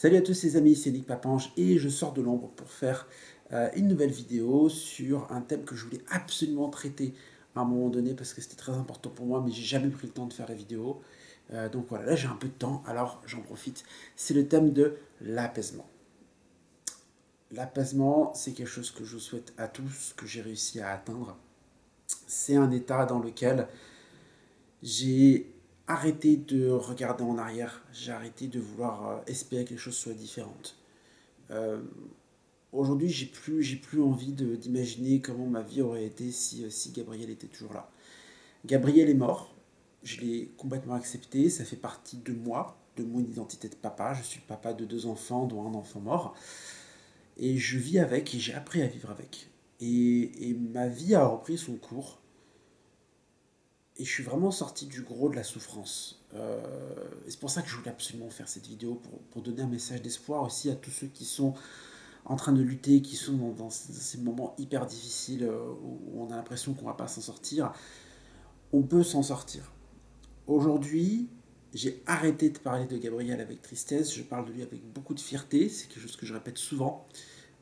Salut à tous les amis, c'est Nick Papange et je sors de l'ombre pour faire une nouvelle vidéo sur un thème que je voulais absolument traiter à un moment donné parce que c'était très important pour moi, mais j'ai jamais pris le temps de faire la vidéo. Donc voilà, là j'ai un peu de temps, alors j'en profite. C'est le thème de l'apaisement. L'apaisement, c'est quelque chose que je souhaite à tous, que j'ai réussi à atteindre. C'est un état dans lequel j'ai arrêté de regarder en arrière, j'ai arrêté de vouloir espérer que les choses soient différentes. Euh, Aujourd'hui, j'ai plus envie d'imaginer comment ma vie aurait été si Gabriel était toujours là. Gabriel est mort, je l'ai complètement accepté, ça fait partie de moi, de mon identité de papa. Je suis le papa de deux enfants, dont un enfant mort. Et je vis avec et j'ai appris à vivre avec. Et ma vie a repris son cours. Et je suis vraiment sorti du gros de la souffrance. Et c'est pour ça que je voulais absolument faire cette vidéo, pour donner un message d'espoir aussi à tous ceux qui sont en train de lutter, qui sont dans ces moments hyper difficiles où on a l'impression qu'on ne va pas s'en sortir. On peut s'en sortir. Aujourd'hui, j'ai arrêté de parler de Gabriel avec tristesse, je parle de lui avec beaucoup de fierté, c'est quelque chose que je répète souvent.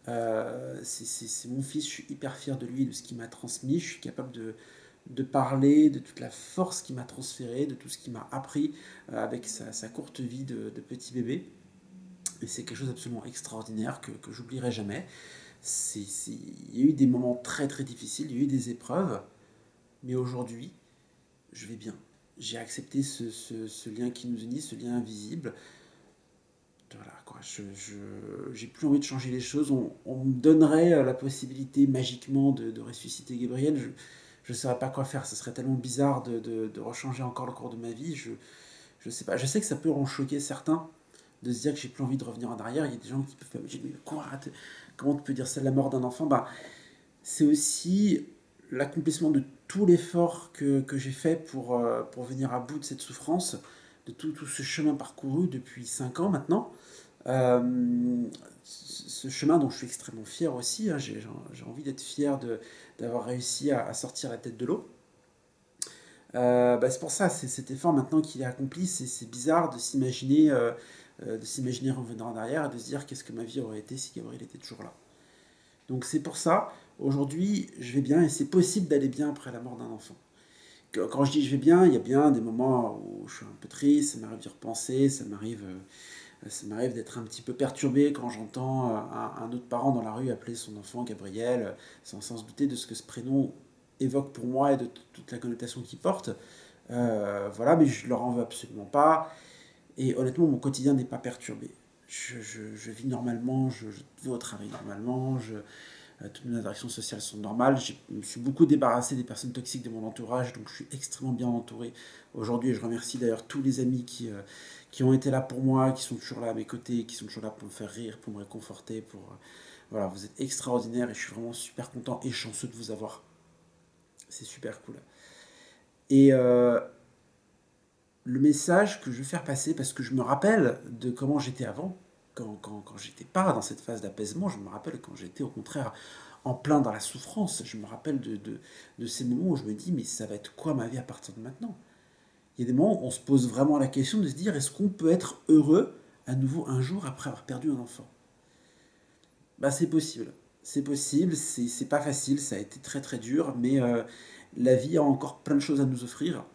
C'est mon fils, je suis hyper fier de lui, de ce qu'il m'a transmis, je suis capable de parler de toute la force qu'il m'a transférée, de tout ce qu'il m'a appris avec sa courte vie de petit bébé. Et c'est quelque chose d'absolument extraordinaire que j'oublierai jamais. Il y a eu des moments très très difficiles, il y a eu des épreuves, mais aujourd'hui, je vais bien. J'ai accepté ce lien qui nous unit, ce lien invisible. Voilà, quoi. J'ai plus envie de changer les choses. On me donnerait la possibilité magiquement de ressusciter Gabriel. Je ne saurais pas quoi faire. Ce serait tellement bizarre de rechanger encore le cours de ma vie. Je sais pas. Je sais que ça peut en choquer certains de se dire que j'ai plus envie de revenir en arrière. Il y a des gens qui peuvent dire, mais quoi, comment tu peux dire ça de la mort d'un enfant? Bah, c'est aussi l'accomplissement de tout l'effort que j'ai fait pour venir à bout de cette souffrance, de tout ce chemin parcouru depuis 5 ans maintenant. Ce chemin dont je suis extrêmement fier aussi, hein, j'ai envie d'être fier d'avoir réussi à sortir la tête de l'eau. Bah, c'est pour ça, c'est cet effort maintenant qu'il est accompli, c'est bizarre de s'imaginer revenir en arrière et de se dire qu'est-ce que ma vie aurait été si Gabriel était toujours là. Donc c'est pour ça, aujourd'hui, je vais bien et c'est possible d'aller bien après la mort d'un enfant. Quand je dis je vais bien, il y a bien des moments où je suis un peu triste, ça m'arrive d'y repenser, ça m'arrive d'être un petit peu perturbé quand j'entends un autre parent dans la rue appeler son enfant Gabriel, sans se douter de ce que ce prénom évoque pour moi et de toute la connotation qu'il porte. Voilà, mais je leur en veux absolument pas. Et honnêtement, mon quotidien n'est pas perturbé. Je vis normalement, je vais au travail normalement, toutes mes interactions sociales sont normales. Je me suis beaucoup débarrassé des personnes toxiques de mon entourage, donc je suis extrêmement bien entouré aujourd'hui. Et je remercie d'ailleurs tous les amis qui ont été là pour moi, qui sont toujours là à mes côtés, qui sont toujours là pour me faire rire, pour me réconforter. Voilà, vous êtes extraordinaires et je suis vraiment super content et chanceux de vous avoir. C'est super cool. Et le message que je veux faire passer, parce que je me rappelle de comment j'étais avant, quand j'étais pas dans cette phase d'apaisement, je me rappelle quand j'étais au contraire en plein dans la souffrance, je me rappelle de ces moments où je me dis mais ça va être quoi ma vie à partir de maintenant? Il y a des moments où on se pose vraiment la question de se dire est-ce qu'on peut être heureux à nouveau un jour après avoir perdu un enfant? Bah c'est possible, c'est pas facile, ça a été très très dur, mais la vie a encore plein de choses à nous offrir.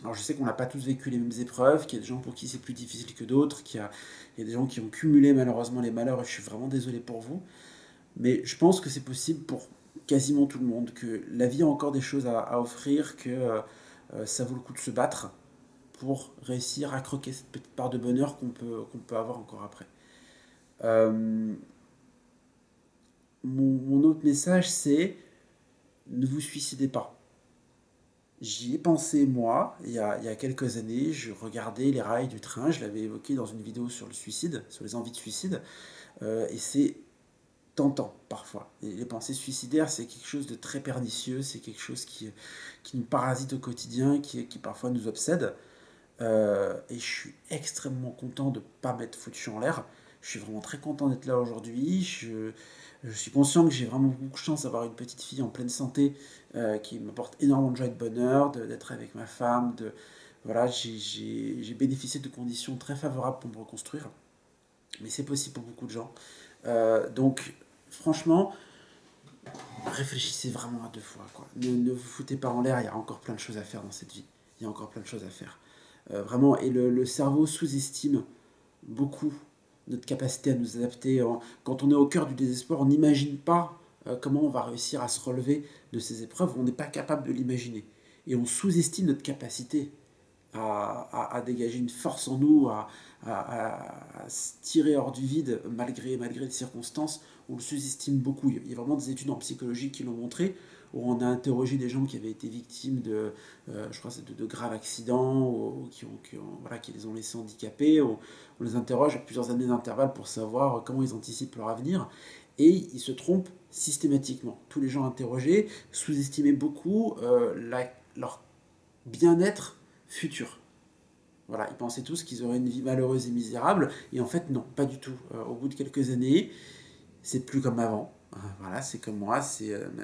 Alors je sais qu'on n'a pas tous vécu les mêmes épreuves, qu'il y a des gens pour qui c'est plus difficile que d'autres, il y a des gens qui ont cumulé malheureusement les malheurs et je suis vraiment désolé pour vous. Mais je pense que c'est possible pour quasiment tout le monde, que la vie a encore des choses à offrir, que ça vaut le coup de se battre pour réussir à croquer cette petite part de bonheur qu'on peut avoir encore après. Euh, mon autre message c'est ne vous suicidez pas. J'y ai pensé moi, il y a quelques années, je regardais les rails du train, je l'avais évoqué dans une vidéo sur le suicide, sur les envies de suicide, et c'est tentant parfois. Et les pensées suicidaires, c'est quelque chose de très pernicieux, c'est quelque chose qui nous parasite au quotidien, qui parfois nous obsède. Et je suis extrêmement content de ne pas m'être foutu en l'air. Je suis vraiment très content d'être là aujourd'hui. Je suis conscient que j'ai vraiment beaucoup de chance d'avoir une petite fille en pleine santé qui m'apporte énormément de joie et de bonheur, d'être avec ma femme. Voilà, j'ai bénéficié de conditions très favorables pour me reconstruire. mais c'est possible pour beaucoup de gens. Donc, franchement, réfléchissez vraiment à deux fois, quoi. Ne vous foutez pas en l'air, il y a encore plein de choses à faire dans cette vie. Il y a encore plein de choses à faire. Vraiment, et le cerveau sous-estime beaucoup notre capacité à nous adapter. Quand on est au cœur du désespoir, on n'imagine pas comment on va réussir à se relever de ces épreuves, on n'est pas capable de l'imaginer. Et on sous-estime notre capacité à dégager une force en nous, à se tirer hors du vide malgré les circonstances. On le sous-estime beaucoup. Il y a vraiment des études en psychologie qui l'ont montré, où on a interrogé des gens qui avaient été victimes je crois, de graves accidents, ou voilà, qui les ont laissés handicapés. On les interroge à plusieurs années d'intervalle pour savoir comment ils anticipent leur avenir. Et ils se trompent systématiquement. Tous les gens interrogés sous-estimaient beaucoup leur bien-être futur. Voilà, ils pensaient tous qu'ils auraient une vie malheureuse et misérable, et en fait, non, pas du tout. Au bout de quelques années, c'est plus comme avant. Voilà, c'est comme moi,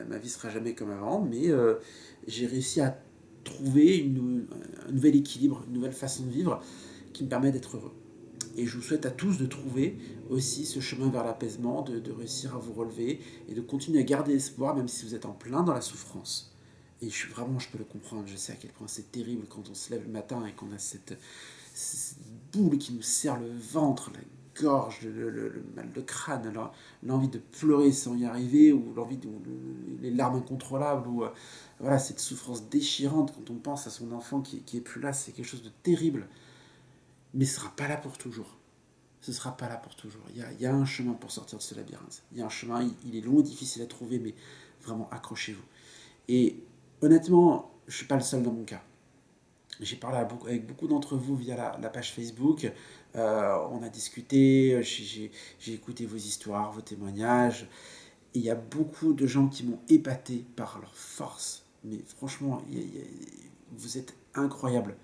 ma vie sera jamais comme avant, mais j'ai réussi à trouver un nouvel équilibre, une nouvelle façon de vivre qui me permet d'être heureux. Et je vous souhaite à tous de trouver aussi ce chemin vers l'apaisement, de réussir à vous relever et de continuer à garder espoir, même si vous êtes en plein dans la souffrance. Et vraiment, je peux le comprendre. Je sais à quel point c'est terrible quand on se lève le matin et qu'on a cette boule qui nous serre le ventre, la gorge, le mal de crâne, alors l'envie de pleurer sans y arriver, ou les larmes incontrôlables, ou voilà, cette souffrance déchirante quand on pense à son enfant qui est plus là, c'est quelque chose de terrible. Mais ce ne sera pas là pour toujours. Ce ne sera pas là pour toujours. Il y a un chemin pour sortir de ce labyrinthe. Il y a un chemin, il est long et difficile à trouver, mais vraiment accrochez-vous. Et honnêtement, je ne suis pas le seul dans mon cas. J'ai parlé avec beaucoup d'entre vous via la page Facebook. On a discuté, j'ai écouté vos histoires, vos témoignages. Et il y a beaucoup de gens qui m'ont épaté par leur force. Mais franchement, vous êtes incroyables.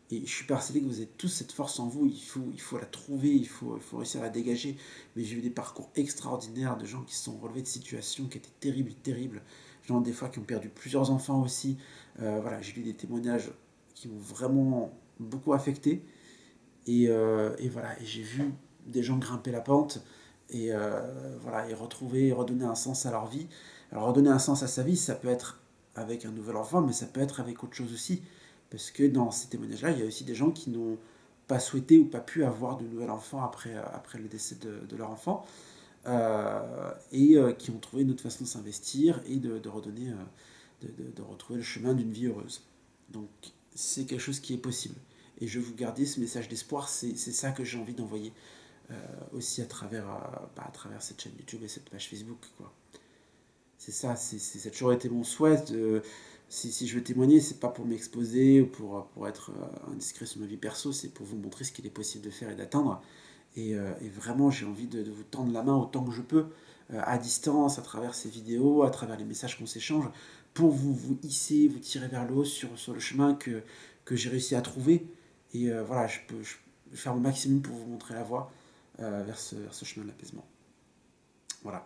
Et je suis persuadé que vous avez tous cette force en vous. Il faut la trouver, il faut réussir à la dégager. Mais j'ai eu des parcours extraordinaires de gens qui se sont relevés de situations qui étaient terribles, terribles. Gens des fois qui ont perdu plusieurs enfants aussi. Voilà, j'ai lu des témoignages qui m'ont vraiment beaucoup affecté. Et voilà, et j'ai vu des gens grimper la pente et voilà, et retrouver, et redonner un sens à leur vie. Alors redonner un sens à sa vie, ça peut être avec un nouvel enfant, mais ça peut être avec autre chose aussi. Parce que dans ces témoignages-là, il y a aussi des gens qui n'ont pas souhaité ou pas pu avoir de nouvel enfant après le décès de leur enfant, qui ont trouvé une autre façon de s'investir et de redonner, de retrouver le chemin d'une vie heureuse. Donc c'est quelque chose qui est possible. Et je vais vous garder ce message d'espoir, c'est ça que j'ai envie d'envoyer aussi à travers cette chaîne YouTube et cette page Facebook, quoi. C'est ça, ça a toujours été mon souhait. Si je veux témoigner, c'est pas pour m'exposer ou pour être indiscret sur ma vie perso, c'est pour vous montrer ce qu'il est possible de faire et d'atteindre. Et vraiment, j'ai envie de vous tendre la main autant que je peux, à distance, à travers ces vidéos, à travers les messages qu'on s'échange, pour vous hisser, vous tirer vers le haut sur le chemin que j'ai réussi à trouver. Et voilà, je peux faire mon maximum pour vous montrer la voie vers ce chemin de l'apaisement. Voilà.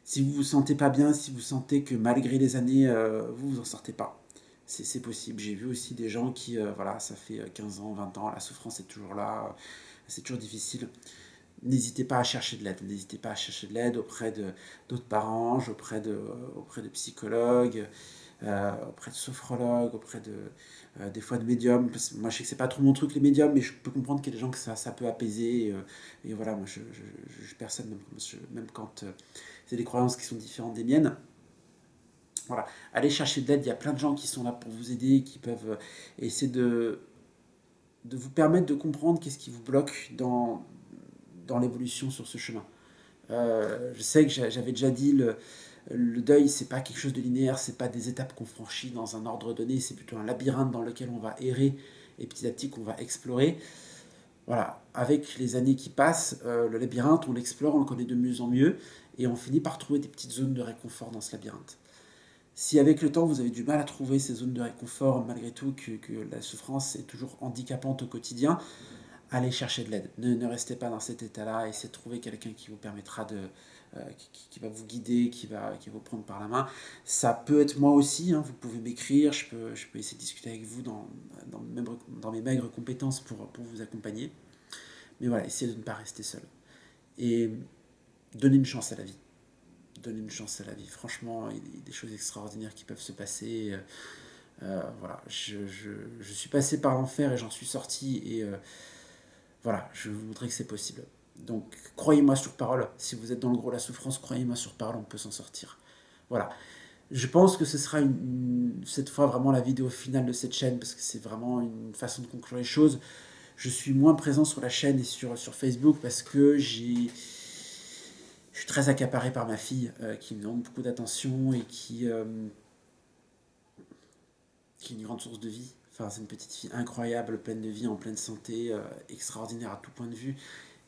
Si vous vous sentez pas bien, si vous sentez que malgré les années, vous vous en sortez pas, c'est possible. J'ai vu aussi des gens qui, voilà, ça fait 15 ans, 20 ans, la souffrance est toujours là, c'est toujours difficile. N'hésitez pas à chercher de l'aide. N'hésitez pas à chercher de l'aide auprès d'autres parents, auprès de psychologues, auprès de sophrologues, des fois de médiums. Moi, je sais que c'est pas trop mon truc, les médiums, mais je peux comprendre qu'il y a des gens que ça peut apaiser. Et voilà, moi, je personne, même quand c'est des croyances qui sont différentes des miennes. Voilà, allez chercher de l'aide. Il y a plein de gens qui sont là pour vous aider, qui peuvent essayer de vous permettre de comprendre qu'est-ce qui vous bloque dans l'évolution sur ce chemin. Je sais que j'avais déjà dit, le deuil, c'est pas quelque chose de linéaire, c'est pas des étapes qu'on franchit dans un ordre donné, c'est plutôt un labyrinthe dans lequel on va errer et petit à petit qu'on va explorer. Voilà, avec les années qui passent, le labyrinthe, on l'explore, on le connaît de mieux en mieux, et on finit par trouver des petites zones de réconfort dans ce labyrinthe. Si avec le temps vous avez du mal à trouver ces zones de réconfort, malgré tout que la souffrance est toujours handicapante au quotidien, allez chercher de l'aide. Ne restez pas dans cet état-là. Essayez de trouver quelqu'un qui vous permettra qui va vous guider, qui va vous prendre par la main. Ça peut être moi aussi. Hein, vous pouvez m'écrire. Je peux essayer de discuter avec vous dans mes maigres compétences pour vous accompagner. Mais voilà, essayez de ne pas rester seul. Et donnez une chance à la vie. Donnez une chance à la vie. Franchement, il y a des choses extraordinaires qui peuvent se passer. Voilà, je suis passé par l'enfer et j'en suis sorti. Et voilà, je vous montrer que c'est possible. Donc, croyez-moi sur parole. Si vous êtes dans le gros de la souffrance, croyez-moi sur parole, on peut s'en sortir. Voilà. Je pense que ce sera cette fois vraiment la vidéo finale de cette chaîne parce que c'est vraiment une façon de conclure les choses. Je suis moins présent sur la chaîne et sur Facebook parce que je suis très accaparé par ma fille qui me demande beaucoup d'attention et qui est une grande source de vie. Enfin, c'est une petite fille incroyable, pleine de vie, en pleine santé, extraordinaire à tout point de vue.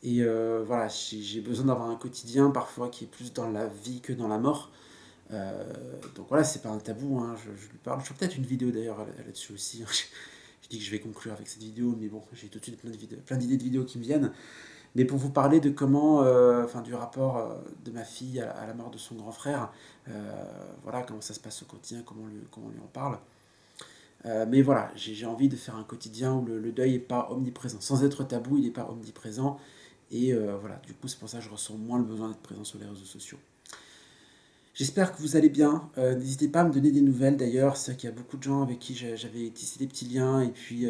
Et voilà, j'ai besoin d'avoir un quotidien parfois qui est plus dans la vie que dans la mort. Donc voilà, c'est pas un tabou, hein, je lui parle. Je ferai peut-être une vidéo d'ailleurs là-dessus aussi. Je dis que je vais conclure avec cette vidéo, mais bon, j'ai tout de suite plein d'idées de vidéos qui me viennent. Mais pour vous parler de comment, enfin du rapport de ma fille à la mort de son grand frère, voilà comment ça se passe au quotidien, comment on lui en parle. Mais voilà, j'ai envie de faire un quotidien où le deuil n'est pas omniprésent. Sans être tabou, il n'est pas omniprésent. Et voilà, du coup, c'est pour ça que je ressens moins le besoin d'être présent sur les réseaux sociaux. J'espère que vous allez bien. N'hésitez pas à me donner des nouvelles d'ailleurs. C'est vrai qu'il y a beaucoup de gens avec qui j'avais tissé des petits liens et puis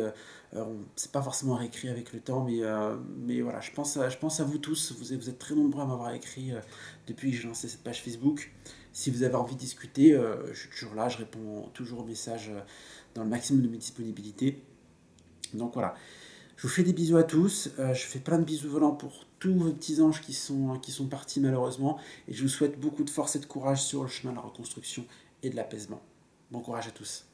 c'est pas forcément réécrit avec le temps, mais voilà, je pense à vous tous. Vous êtes très nombreux à m'avoir écrit depuis que j'ai lancé cette page Facebook. Si vous avez envie de discuter, je suis toujours là, je réponds toujours aux messages dans le maximum de mes disponibilités. Donc voilà, je vous fais des bisous à tous. Je fais plein de bisous volants pour tous vos petits anges qui sont partis malheureusement. Et je vous souhaite beaucoup de force et de courage sur le chemin de la reconstruction et de l'apaisement. Bon courage à tous.